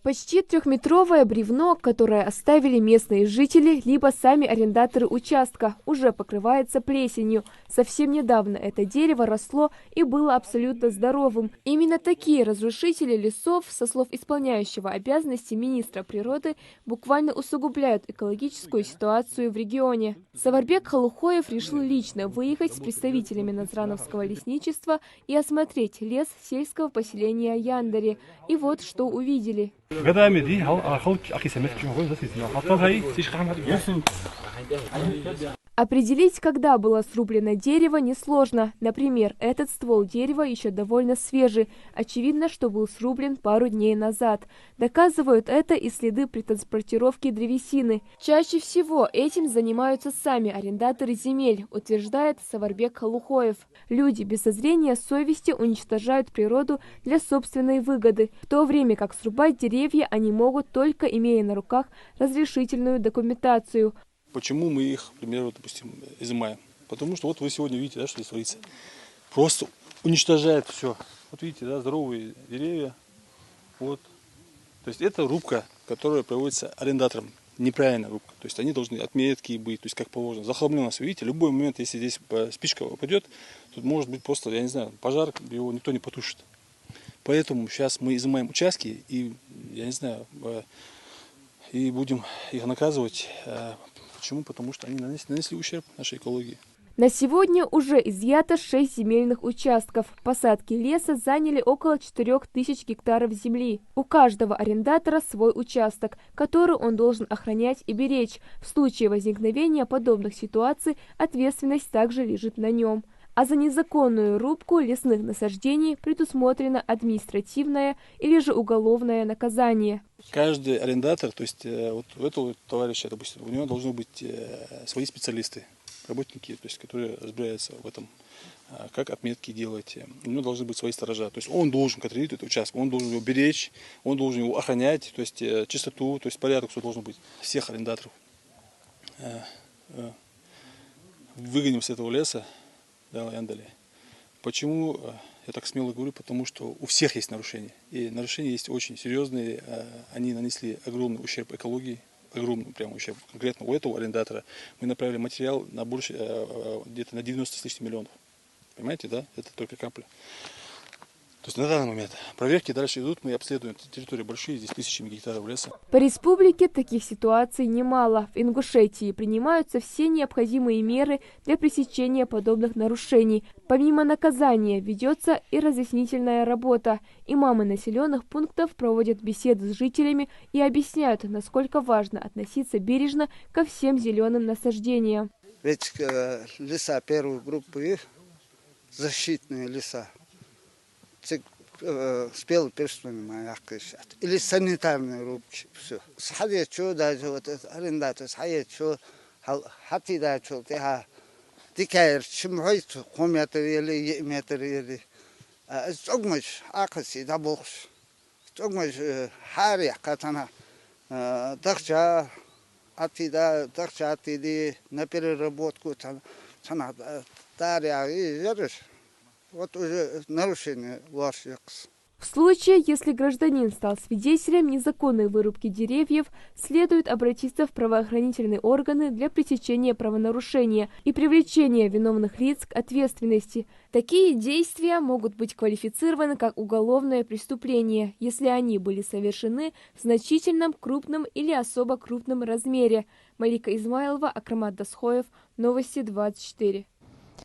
Почти трехметровое бревно, которое оставили местные жители, либо сами арендаторы участка, уже покрывается плесенью. Совсем недавно это дерево росло и было абсолютно здоровым. Именно такие разрушители лесов, со слов исполняющего обязанности министра природы, буквально усугубляют экологическую ситуацию в регионе. Саварбек Халухоев решил лично выехать с представителями Назрановского лесничества и осмотреть лес сельского поселения Яндари. И вот что увидели. Определить, когда было срублено дерево, несложно. Например, этот ствол дерева еще довольно свежий. Очевидно, что был срублен пару дней назад. Доказывают это и следы при транспортировке древесины. Чаще всего этим занимаются сами арендаторы земель, утверждает Саварбек Халухоев. Люди без зазрения совести уничтожают природу для собственной выгоды, в то время как срубать деревья они могут, только имея на руках разрешительную документацию. Почему мы их, к примеру, допустим, изымаем? Потому что вот вы сегодня видите, да, что здесь творится. Просто уничтожает все. Вот видите, да, здоровые деревья. Вот. То есть это рубка, которая проводится арендатором. Неправильная рубка. То есть они должны отметки быть, то есть как положено. Захламленность, видите, любой момент, если здесь спичка упадет, тут может быть просто, я не знаю, пожар, его никто не потушит. Поэтому сейчас мы изымаем участки и, я не знаю, и будем их наказывать. Почему? Потому что они нанесли ущерб нашей экологии. На сегодня уже изъято 6 земельных участков. Посадки леса заняли около 4000 гектаров земли. У каждого арендатора свой участок, который он должен охранять и беречь. В случае возникновения подобных ситуаций ответственность также лежит на нем. А за незаконную рубку лесных насаждений предусмотрено административное или же уголовное наказание. Каждый арендатор, то есть вот у этого товарища, допустим, у него должны быть свои специалисты, работники, то есть, которые разбираются в этом, как отметки делать. У него должны быть свои сторожа. То есть он должен контролировать этот участок, он должен его беречь, он должен его охранять, то есть чистоту, то есть порядок, все должен быть. Всех арендаторов выгоним с этого леса. Да, Яндали. Почему я так смело говорю? Потому что у всех есть нарушения. И нарушения есть очень серьезные. Они нанесли огромный ущерб экологии. Огромный прям ущерб. Конкретно у этого арендатора мы направили материал на больше, где-то на 90 с лишним миллионов. Понимаете, да? Это только капля. То есть на данный момент проверки дальше идут, мы обследуем территории большие, здесь тысячами гектаров леса. По республике таких ситуаций немало. В Ингушетии принимаются все необходимые меры для пресечения подобных нарушений. Помимо наказания ведется и разъяснительная работа. Имамы населенных пунктов проводят беседы с жителями и объясняют, насколько важно относиться бережно ко всем зеленым насаждениям. Ведь леса первой группы защитные леса. Спел перстами или санитарные рубки. Все. Схаят что даже вот арендатор схаят что хати да что теха дикайр чимхой хометр или метр или стогмаш акаси да бохш стогмаш хари катана дахча атида дахча атиди на переработку цана таря и жаришь. Вот уже нарушение ваших. В случае, если гражданин стал свидетелем незаконной вырубки деревьев, следует обратиться в правоохранительные органы для пресечения правонарушения и привлечения виновных лиц к ответственности. Такие действия могут быть квалифицированы как уголовное преступление, если они были совершены в значительном, крупном или особо крупном размере. Малика Измайлова, Акрамат Дасхоев, Новости 24.